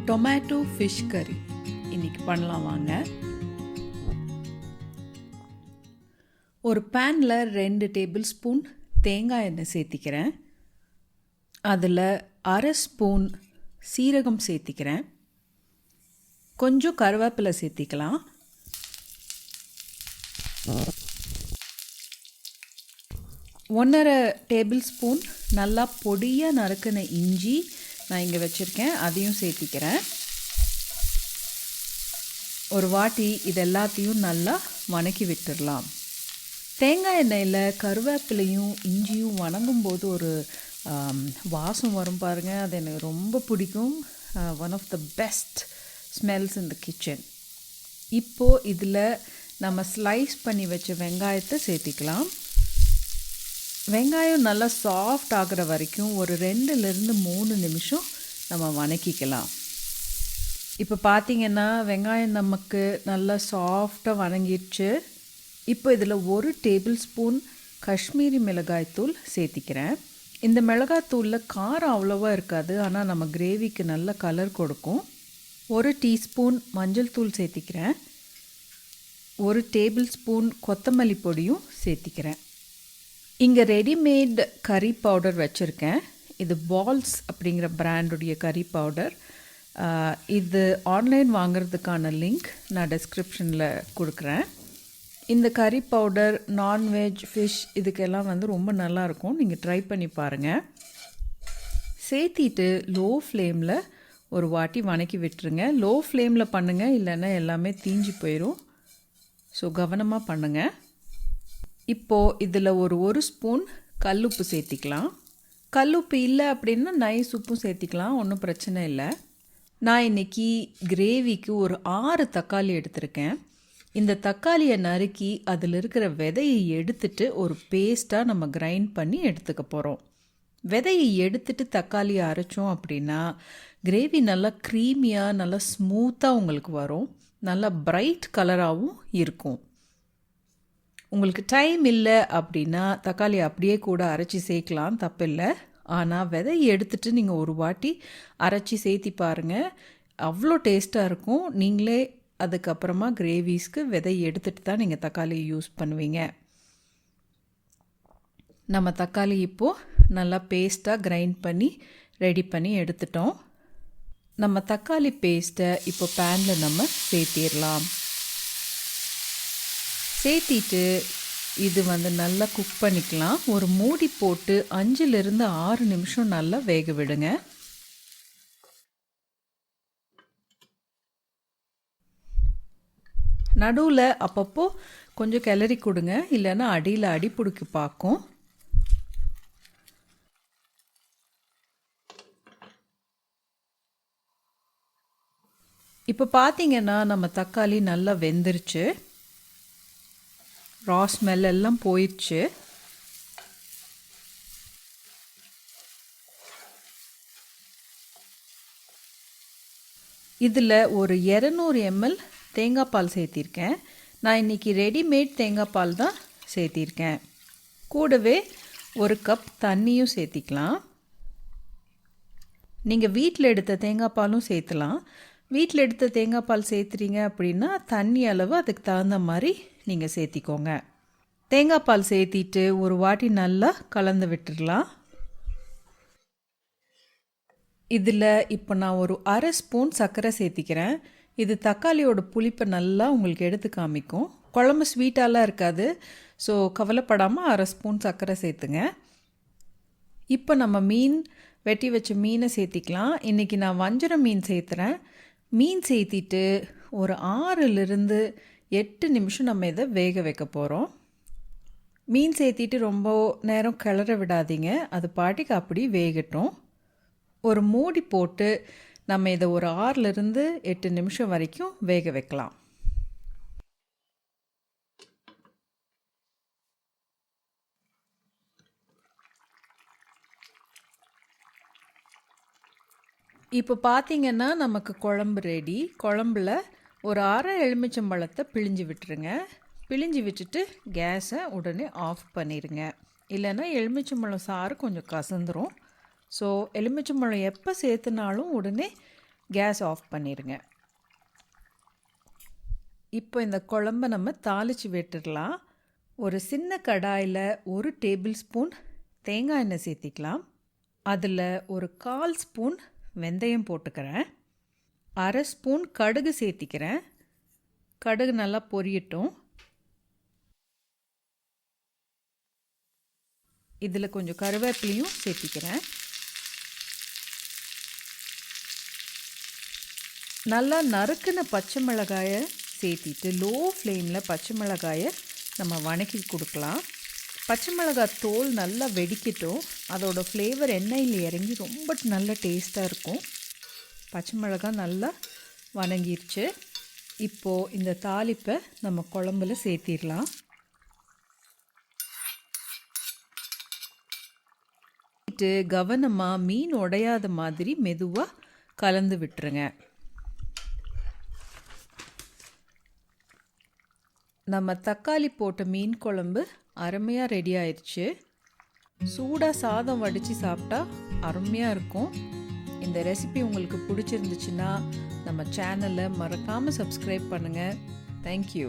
Tomato fish கறி இன்றைக்கி பண்ணலாம் வாங்க. ஒரு பேனில் 2 டேபிள் ஸ்பூன் தேங்காய் எண்ணெய் சேர்த்திக்கிறேன். அதில் 1/2 ஸ்பூன் சீரகம் சேர்த்திக்கிறேன். கொஞ்சம் கருவேப்பிலை சேர்த்திக்கலாம். ஒன்றரை டேபிள் ஸ்பூன் நல்லா பொடியாக நறுக்கின இஞ்சி நான் இங்கே வச்சுருக்கேன், அதையும் சேர்த்திக்கிறேன். ஒரு வாட்டி இது எல்லாத்தையும் நல்லா வணக்கி விட்டுடலாம். தேங்காய் எண்ணெயில் கருவேப்பிலையும் இஞ்சியும் வணங்கும்போது ஒரு வாசம் வரும் பாருங்கள், அது எனக்கு ரொம்ப பிடிக்கும். One of the best smells in the kitchen. இப்போது இதில் நம்ம ஸ்லைஸ் பண்ணி வச்ச வெங்காயத்தை சேர்த்திக்கலாம். வெங்காயம் நல்லா சாஃப்ட் ஆகிற வரைக்கும் ஒரு 2-3 நிமிஷம் நம்ம வணக்கிக்கலாம். இப்போ பார்த்திங்கன்னா வெங்காயம் நமக்கு நல்லா சாஃப்டாக வணங்கிடுச்சு. இப்போ இதில் 1 டேபிள் ஸ்பூன் காஷ்மீரி மிளகாய்த்தூள் சேர்த்திக்கிறேன். இந்த மிளகாய்த்தூளில் காரம் அவ்வளோவா இருக்காது, ஆனால் நம்ம கிரேவிக்கு நல்ல கலர் கொடுக்கும். 1 டீஸ்பூன் மஞ்சள் தூள் சேர்த்திக்கிறேன். 1 டேபிள் ஸ்பூன் கொத்தமல்லி பொடியும் சேர்த்திக்கிறேன். இங்கே ரெடிமேட் கறி பவுடர் வச்சுருக்கேன். இது பால்ஸ் அப்படிங்கிற பிராண்டுடைய கறி பவுடர். இது ஆன்லைன் வாங்கிறதுக்கான லிங்க் நான் டிஸ்கிரிப்ஷனில் கொடுக்குறேன். இந்த கறி பவுடர் நான்வெஜ் ஃபிஷ் இதுக்கெல்லாம் ரொம்ப நல்லாயிருக்கும், நீங்கள் ட்ரை பண்ணி பாருங்கள். சேர்த்திட்டு லோ ஃப்ளேமில் ஒரு வாட்டி வணக்கி விட்டுருங்க. லோ ஃப்ளேமில் பண்ணுங்கள், இல்லைன்னா எல்லாமே தீஞ்சு போயிடும். ஸோ கவனமாக பண்ணுங்கள். இப்போது இதில் ஒரு ஸ்பூன் கல்லுப்பு சேர்த்திக்கலாம். கல்லுப்பு இல்லை அப்படின்னா நைஸ் உப்பும் சேர்த்திக்கலாம், ஒன்றும் பிரச்சனை இல்லை. நான் இன்றைக்கி கிரேவிக்கு ஒரு 6 தக்காளி எடுத்திருக்கேன். இந்த தக்காளியை நறுக்கி அதில் இருக்கிற விதையை எடுத்துட்டு ஒரு பேஸ்ட்டாக நம்ம கிரைண்ட் பண்ணி எடுத்துக்க போகிறோம். விதையை எடுத்துட்டு தக்காளியை அரைச்சோம் அப்படின்னா கிரேவி நல்லா க்ரீமியாக நல்லா ஸ்மூத்தாக உங்களுக்கு வரும், நல்லா பிரைட் கலராகவும் இருக்கும். உங்களுக்கு டைம் இல்லை அப்படின்னா தக்காளி அப்படியே கூட அரைச்சி சேர்க்கலாம், தப்பில்லை. ஆனால் விதையை எடுத்துகிட்டு நீங்கள் ஒரு வாட்டி அரைச்சி சேர்த்தி பாருங்கள், அவ்வளோ டேஸ்ட்டாக இருக்கும். நீங்களே அதுக்கப்புறமா கிரேவிஸ்க்கு விதையை எடுத்துகிட்டு தான் நீங்கள் தக்காளி யூஸ் பண்ணுவீங்க. நம்ம தக்காளி இப்போது நல்லா பேஸ்ட்டாக கிரைண்ட் பண்ணி ரெடி பண்ணி எடுத்துட்டோம். நம்ம தக்காளி பேஸ்ட்டை இப்போ பேனில் நம்ம சேர்த்திடலாம். சேர்த்திட்டு இது நல்லா குக் பண்ணிக்கலாம். ஒரு மூடி போட்டு 5-6 நிமிஷம் நல்லா வேக விடுங்க. நடுவில் அப்பப்போ கொஞ்சம் கிளறி கொடுங்க, இல்லைன்னா அடியில் அடி பிடிக்க பார்க்கும். இப்போ பார்த்தீங்கன்னா நம்ம தக்காளி நல்லா வெந்துருச்சு, ரா ஸ்மெல் எல்லாம் போயிடுச்சு. இதில் ஒரு 200 ml தேங்காய் பால் சேர்த்திருக்கேன். நான் இன்றைக்கி ரெடிமேட் தேங்காய் பால் தான் சேர்த்திருக்கேன். கூடவே 1 கப் தண்ணியும் சேர்த்திக்கலாம். நீங்கள் வீட்டில் எடுத்த தேங்காய் பாலும் சேர்த்துலாம். வீட்டில் எடுத்த தேங்காய் பால் சேர்த்துறீங்க அப்படின்னா தண்ணி அளவு அதுக்கு தகுந்த மாதிரி நீங்கள் சேர்த்திக்கோங்க. தேங்காய் பால் சேர்த்திட்டு ஒரு வாட்டி நல்லா கலந்து விட்டுடலாம். இதில் இப்போ நான் ஒரு 1/2 ஸ்பூன் சர்க்கரை சேர்த்திக்கிறேன். இது தக்காளியோட புளிப்பை நல்லா உங்களுக்கு எடுத்து காமிக்கும். குழம்பு ஸ்வீட்டாலாம் இருக்காது, ஸோ கவலைப்படாமல் 1/2 ஸ்பூன் சர்க்கரை சேர்த்துங்க. இப்போ நம்ம வெட்டி வச்ச மீனை சேர்த்திக்கலாம். இன்றைக்கி நான் வஞ்சரம் மீன் சேர்த்துறேன். மீன் சேர்த்திட்டு ஒரு 6-8 நிமிஷம் நம்ம இதை வேக வைக்க போகிறோம். மீன் சேர்த்திட்டு ரொம்ப நேரம் கிளற விடாதீங்க, அது பாட்டுக்கு அப்படி வேகட்டும். ஒரு மூடி போட்டு நம்ம இதை ஒரு 6-8 நிமிஷம் வரைக்கும் வேக வைக்கலாம். இப்போ பார்த்தீங்கன்னா நமக்கு குழம்பு ரெடி. குழம்புல ஒரு 1/2 எலுமிச்சம்பழத்தை பிழிஞ்சு விட்டுருங்க. பிழிஞ்சு விட்டுட்டு கேஸை உடனே ஆஃப் பண்ணிடுங்க, இல்லைன்னா எலுமிச்சம்பழம் சாறு கொஞ்சம் கசந்துரும். ஸோ எலுமிச்சம்பழம் எப்போ சேர்த்துனாலும் உடனே கேஸ் ஆஃப் பண்ணிடுங்க. இப்போ இந்த குழம்ப நம்ம தாளித்து விட்டுடலாம். ஒரு சின்ன கடாயில் 1 டேபிள் ஸ்பூன் தேங்காய் எண்ணெய் சேர்த்திக்கலாம். அதில் ஒரு 1/4 ஸ்பூன் வெந்தயம் போட்டுக்கிறேன். 1/2 ஸ்பூன் கடுகு சேர்த்திக்கிறேன். கடுகு நல்லா பொரியட்டும். இதில் கொஞ்சம் கருவேப்பிலையும் சேர்த்திக்கிறேன். நல்லா நறுக்கின பச்சை மிளகாயை சேர்த்திட்டு லோ ஃப்ளேமில் பச்சை மிளகாயை நம்ம வணக்கி கொடுக்கலாம். பச்சை மிளகாய் தோல் நல்லா வெடிக்கட்டும். அதோட ஃப்ளேவர் எண்ணெயில் இறங்கி ரொம்ப நல்ல டேஸ்ட்டாக இருக்கும். பச்சை மிளகாய் நல்லா வணங்கிருச்சு. இப்போது இந்த தாளிப்பை நம்ம குழம்புல சேர்த்திடலாம். கவனமாக மீன் உடையாத மாதிரி மெதுவாக கலந்து விட்டுருங்க. நம்ம தக்காளி போட்ட மீன் குழம்பு அருமையாக ரெடி ஆயிடுச்சு. சூடாக சாதம் வடித்து சாப்பிட்டா அருமையாக இருக்கும். இந்த ரெசிபி உங்களுக்கு பிடிச்சிருந்துச்சுன்னா நம்ம சேனலை மறக்காமல் சப்ஸ்கிரைப் பண்ணுங்கள். தேங்க்யூ.